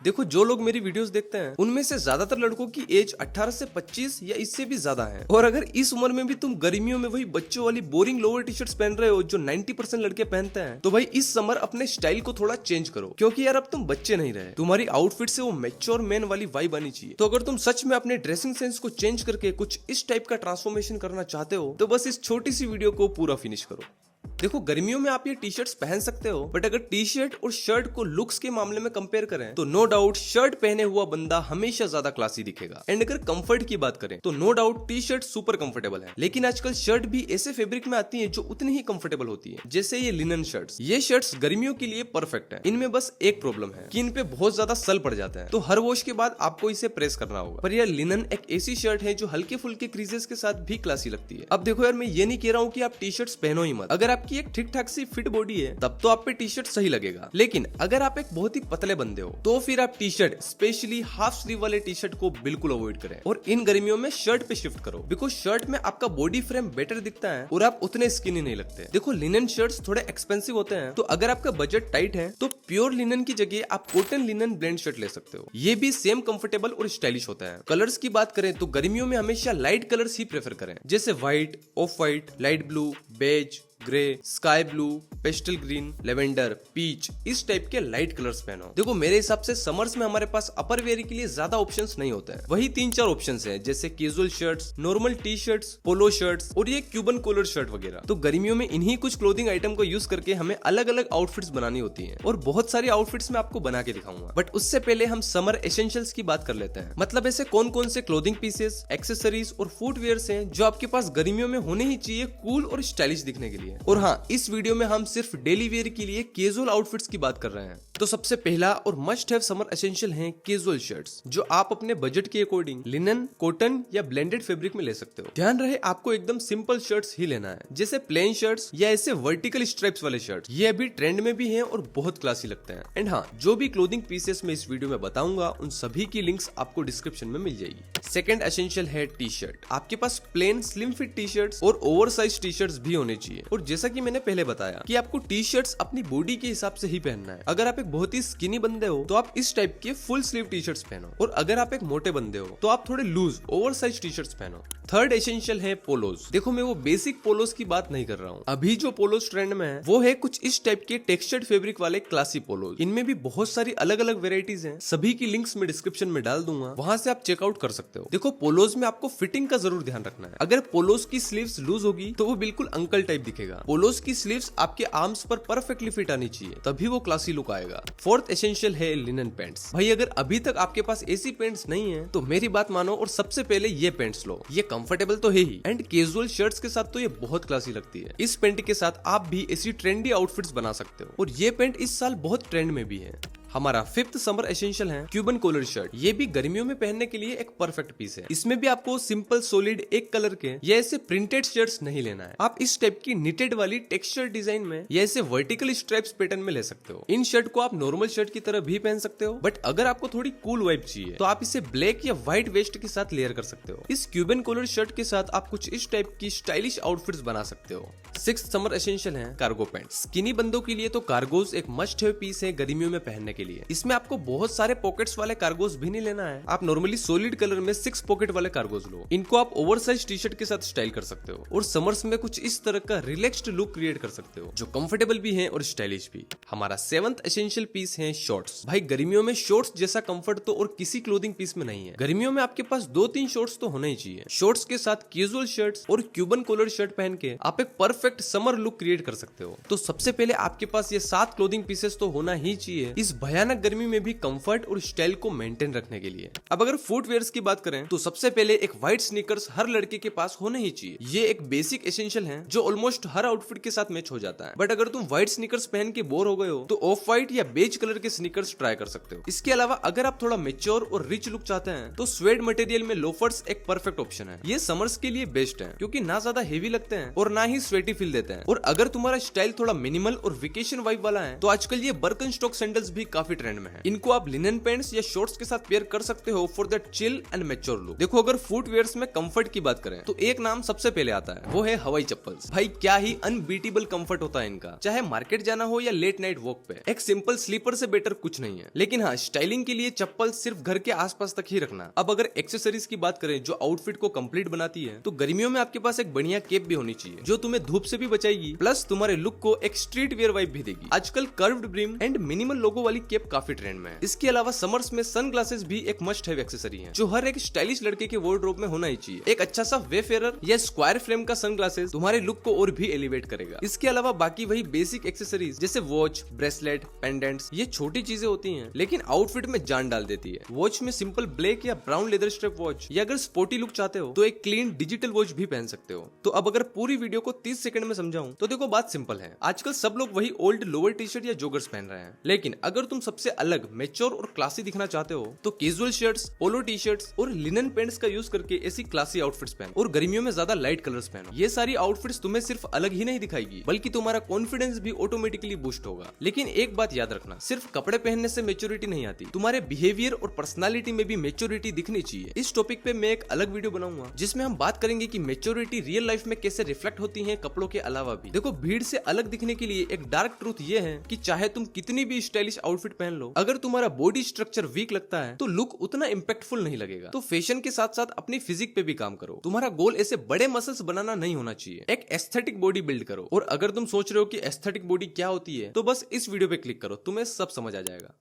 देखो जो लोग मेरी वीडियोस देखते हैं उनमें से ज्यादातर लड़कों की एज 18 से 25 या इससे भी ज्यादा है। और अगर इस उम्र में भी तुम गर्मियों में वही बच्चों वाली बोरिंग लोअर टी शर्ट्स पहन रहे हो जो 90% लड़के पहनते हैं, तो भाई इस समर अपने स्टाइल को थोड़ा चेंज करो, क्योंकि यार अब तुम बच्चे नहीं रहे। तुम्हारी आउटफिट से वो मैच्योर मैन वाली वाइब आनी चाहिए। तो अगर तुम सच में अपने ड्रेसिंग सेंस को चेंज करके कुछ इस टाइप का ट्रांसफॉर्मेशन करना चाहते हो तो बस इस छोटी सी वीडियो को पूरा फिनिश करो। देखो गर्मियों में आप ये टी शर्ट्स पहन सकते हो, बट अगर टी शर्ट और शर्ट को लुक्स के मामले में कंपेयर करें तो नो डाउट शर्ट पहने हुआ बंदा हमेशा ज्यादा क्लासी दिखेगा। एंड अगर कंफर्ट की बात करें तो no doubt T shirt super comfortable है, लेकिन आजकल शर्ट भी ऐसे फैब्रिक में आती है जो उतनी ही कंफर्टेबल होती है, जैसे ये लिनन शर्ट्स। ये शर्ट्स गर्मियों के लिए परफेक्ट है। इनमें बस एक प्रॉब्लम है कि इन पे बहुत ज्यादा सल पड़ जाता है, तो हर वॉश के बाद आपको इसे प्रेस करना होगा। पर यार लिनन एक ऐसी शर्ट है जो हल्के फुल्के क्रीजेस के साथ भी क्लासी लगती है। अब देखो यार, मैं ये नहीं कह रहा हूँ कि आप टी शर्ट्स पहनो ही मत। अगर आपकी एक ठीक ठाक सी फिट बॉडी है तब तो आप पे टी शर्ट सही लगेगा, लेकिन अगर आप एक बहुत ही पतले बंदे हो तो फिर आप T shirt, specially half sleeve वाले टी शर्ट को बिल्कुल अवॉइड करें और इन गर्मियों में शर्ट पे शिफ्ट करो, बिकॉज शर्ट में आपका बॉडी फ्रेम बेटर दिखता है और आप उतने स्किनी नहीं लगते। देखो लिनन शर्ट्स थोड़े एक्सपेंसिव होते हैं, तो अगर आपका बजट टाइट है तो प्योर लिनन की जगह आप कॉटन लिनन ब्लेंड शर्ट ले सकते हो। ये भी सेम कंफर्टेबल और स्टाइलिश होता है। कलर्स की बात करें तो गर्मियों में हमेशा लाइट कलर्स ही प्रेफर करें, जैसे white, off white, light blue, beige, grey, sky blue, pastel green, lavender, peach, इस टाइप के लाइट कलर्स पहनो। देखो मेरे हिसाब से समर्स में हमारे पास अपर वेयर के लिए ज्यादा ऑप्शंस नहीं होते हैं, वही 3-4 ऑप्शंस हैं, जैसे casual shirts, normal T shirts, polo shirts और ये क्यूबन कॉलर शर्ट वगैरह। तो गर्मियों में इन्हीं कुछ क्लोथिंग आइटम को यूज करके हमें अलग अलग आउटफिट्स बनानी होती है, और बहुत सारी आउटफिट्स मैं आपको बना के दिखाऊंगा। बट उससे पहले हम समर एसेंशियल्स की बात कर लेते हैं। मतलब ऐसे कौन कौन से क्लोथिंग पीसेस, एक्सेसरीज और फुटवेयर्स हैं जो आपके पास गर्मियों में होने ही चाहिए कूल और स्टाइलिश दिखने के लिए। और हाँ, इस वीडियो में हम सिर्फ डेली वेयर के लिए कैजुअल आउटफिट्स की बात कर रहे हैं। तो सबसे पहला और मस्ट हैव समर एसेंशियल है कैजुअल शर्ट्स, जो आप अपने बजट के अकॉर्डिंग लिनन, कॉटन या ब्लेंडेड फैब्रिक में ले सकते हो। ध्यान रहे आपको एकदम सिंपल शर्ट्स ही लेना है, जैसे प्लेन शर्ट्स या ऐसे वर्टिकल स्ट्राइप्स वाले शर्ट्स। ये अभी ट्रेंड में भी हैं और बहुत क्लासी लगते हैं। एंड हाँ, जो भी क्लोथिंग पीसेस मैं इस वीडियो में बताऊंगा उन सभी की लिंक्स आपको डिस्क्रिप्शन में मिल जाएगी। सेकंड एसेंशियल है टी शर्ट। आपके पास plain slim fit T shirts और ओवरसाइज टी शर्ट्स भी होने चाहिए। और जैसा कि मैंने पहले बताया कि आपको टी शर्ट्स अपनी बॉडी के हिसाब से ही पहनना है। अगर आप एक बहुत ही स्किनी बंदे हो तो आप इस टाइप के फुल स्लीव टी शर्ट्स पहनो, और अगर आप एक मोटे बंदे हो तो आप थोड़े लूज ओवरसाइज टी शर्ट्स पहनो। थर्ड एसेंशियल है पोलोज। देखो मैं वो बेसिक पोलोज की बात नहीं कर रहा हूँ। अभी जो पोलोज ट्रेंड में है वो है कुछ इस टाइप के टेक्सचर्ड फैब्रिक वाले क्लासी पोलोज। इनमें भी बहुत सारी अलग अलग वेराइटीज हैं, सभी की लिंक्स मैं डिस्क्रिप्शन में डाल दूंगा, वहां से आप चेकआउट कर सकते हो। देखो पोलोज में आपको फिटिंग का जरूर ध्यान रखना है। अगर पोलोज की स्लीव्स लूज होगी तो वो बिल्कुल अंकल टाइप दिखेगा। पोलोज की स्लीव्स आपके आर्म्स पर परफेक्टली फिट आनी चाहिए, तभी वो क्लासी लुक आएगा। फोर्थ एसेंशियल है लिनन पैंट्स। भाई अगर अभी तक आपके पास ऐसी पैंट्स नहीं है तो मेरी बात मानो और सबसे पहले ये पैंट्स लो। ये कंफर्टेबल तो है ही, एंड कैजुअल शर्ट्स के साथ तो ये बहुत क्लासी लगती है। इस पैंट के साथ आप भी ऐसी ट्रेंडी आउटफिट्स बना सकते हो, और ये पैंट इस साल बहुत ट्रेंड में भी है। हमारा फिफ्थ समर एसेंशियल है क्यूबन कॉलर शर्ट। ये भी गर्मियों में पहनने के लिए एक परफेक्ट पीस है। इसमें भी आपको सिंपल सॉलिड एक कलर के या ऐसे प्रिंटेड शर्ट्स नहीं लेना है। आप इस टाइप की निटेड वाली टेक्सचर डिजाइन में या ऐसे वर्टिकल स्ट्राइप्स पैटर्न में ले सकते हो। इन शर्ट को आप नॉर्मल शर्ट की तरह भी पहन सकते हो, बट अगर आपको थोड़ी कूल वाइब चाहिए तो आप इसे ब्लैक या व्हाइट वेस्ट के साथ लेयर कर सकते हो। इस क्यूबन कॉलर शर्ट के साथ आप कुछ इस टाइप की स्टाइलिश आउटफिट्स बना सकते हो। सिक्स्थ समर एसेंशियल है कार्गो पैंट। स्किनी बंदों के लिए तो कार्गोज एक मस्ट हैव पीस है गर्मियों में पहनने के लिए। इसमें आपको बहुत सारे पॉकेट्स वाले कार्गोज भी नहीं लेना है। आप नॉर्मली सॉलिड कलर में 6 पॉकेट वाले कार्गोज लो। इनको आप ओवरसाइज टी शर्ट के साथ स्टाइल कर सकते हो, और समर्स में कुछ इस तरह का रिलैक्स्ड लुक क्रिएट कर सकते हो जो कंफर्टेबल भी है और स्टाइलिश भी। हमारा सेवंथ एसेंशियल पीस है शॉर्ट्स। भाई गर्मियों में शॉर्ट्स जैसा कंफर्ट तो और किसी क्लोथिंग पीस में नहीं है। गर्मियों में आपके पास 2-3 शॉर्ट्स तो होना ही चाहिए। शॉर्ट्स के साथ कैजुअल शर्ट्स और क्यूबन कॉलर शर्ट पहन के आप एक परफेक्ट समर लुक क्रिएट कर सकते हो। तो सबसे पहले आपके पास ये 7 क्लोथिंग पीसेस तो होना ही चाहिए इस भयानक गर्मी में भी कंफर्ट और स्टाइल को मेंटेन रखने के लिए। अब अगर फुटवेयर्स की बात करें तो सबसे पहले एक व्हाइट स्नीकर्स हर लड़के के पास होने ही चाहिए। ये एक बेसिक एसेंशियल है जो ऑलमोस्ट हर आउटफिट के साथ मैच हो जाता है। बट अगर तुम व्हाइट स्नीकर्स पहन के बोर हो गए हो तो ऑफ व्हाइट या बेज कलर के स्नीकर्स ट्राई कर सकते हो। इसके अलावा अगर आप थोड़ा मेच्योर और रिच लुक चाहते हैं तो स्वेड मटेरियल में लोफर्स एक परफेक्ट ऑप्शन है। ये समर्स के लिए बेस्ट है क्योंकि ना ज्यादा हेवी लगते हैं और ना ही स्वेटी पर्सनालिटी फील देते हैं। और अगर तुम्हारा स्टाइल थोड़ा मिनिमल और वेकेशन वाइब वाला है तो आजकल ये बर्कनस्टॉक सैंडल्स भी काफी ट्रेंड में है। इनको आप लिनन पैंट्स या शॉर्ट्स के साथ पेयर कर सकते हो for that chill and mature look. देखो अगर फुटवेयर्स में कंफर्ट की बात करें तो एक नाम सबसे पहले आता है, वो है हवाई चप्पल्स। भाई क्या ही अनबीटेबल कंफर्ट होता है इनका, चाहे मार्केट जाना हो या लेट नाइट वॉक पे। एक सिंपल स्लीपर से बेटर कुछ नहीं है। लेकिन हाँ, स्टाइलिंग के लिए चप्पल सिर्फ घर के आसपास तक ही रखना। अब अगर एक्सेसरीज की बात करें जो आउटफिट को कंप्लीट बनाती है, तो गर्मियों में आपके पास एक बढ़िया केप भी होनी चाहिए जो तुम्हें धूप से भी बचाएगी, प्लस तुम्हारे लुक को एक स्ट्रीट वेयर वाइब भी देगी। आजकल कर्व्ड ब्रिम एंड मिनिमल लोगो वाली केप काफी ट्रेंड में है। इसके अलावा समर्स में सनग्लासेस भी एक मस्ट हैव एक्सेसरी है जो हर एक स्टाइलिश लड़के के वार्डरोब में होना ही चाहिए। एक अच्छा सा वेफेरर या स्क्वायर फ्रेम का सनग्लासेस तुम्हारे लुक को और भी एलिवेट करेगा। इसके अलावा बाकी वही बेसिक एक्सेसरीज जैसे वॉच, ब्रेसलेट, पेंडेंट्स, ये छोटी चीजें होती हैं लेकिन आउटफिट में जान डाल देती है। वॉच में सिंपल ब्लैक या ब्राउन लेदर स्ट्रैप वॉच, या अगर स्पोर्टी लुक चाहते हो तो एक क्लीन डिजिटल वॉच भी पहन सकते हो। तो अब अगर पूरी वीडियो को 30 सेकंड में समझाऊं तो देखो बात सिंपल है, आजकल सब लोग वही ओल्ड लोअर टी शर्ट या जोगर्स पहन रहे हैं। लेकिन अगर तुम सबसे अलग, मैच्योर और क्लासी दिखना चाहते हो तो casual shirts, polo T shirts और लिनन पैंट्स का यूज करके ऐसी क्लासी आउटफिट्स पहनो। और गर्मियों में ज्यादा लाइट कलर्स पहनो। ये सारी आउटफिट्स तुम्हें सिर्फ अलग ही नहीं दिखाएगी बल्कि तुम्हारा कॉन्फिडेंस भी ऑटोमेटिकली बूस्ट होगा। लेकिन एक बात याद रखना, सिर्फ कपड़े पहनने से मैच्योरिटी नहीं आती, तुम्हारे बिहेवियर और पर्सनालिटी में भी मैच्योरिटी दिखनी चाहिए। इस टॉपिक पे मैं एक अलग वीडियो बनाऊंगा जिसमें हम बात करेंगे कि मैच्योरिटी रियल लाइफ में कैसे रिफ्लेक्ट होती है कपड़ों के अलावा भी। देखो भीड़ से अलग दिखने के लिए एक डार्क ट्रूथ ये है कि चाहे तुम कितनी भी स्टाइलिश आउटफिट पहन लो, अगर तुम्हारा बॉडी स्ट्रक्चर वीक लगता है तो लुक उतना इम्पैक्टफुल नहीं लगेगा। तो फैशन के साथ साथ अपनी फिजिक पे भी काम करो। तुम्हारा गोल ऐसे बड़े मसल्स बनाना नहीं होना चाहिए, एक एस्थेटिक बॉडी बिल्ड करो। और अगर तुम सोच रहे हो कि एस्थेटिक बॉडी क्या होती है तो बस इस वीडियो पे क्लिक करो, तुम्हें सब समझ आ जाएगा।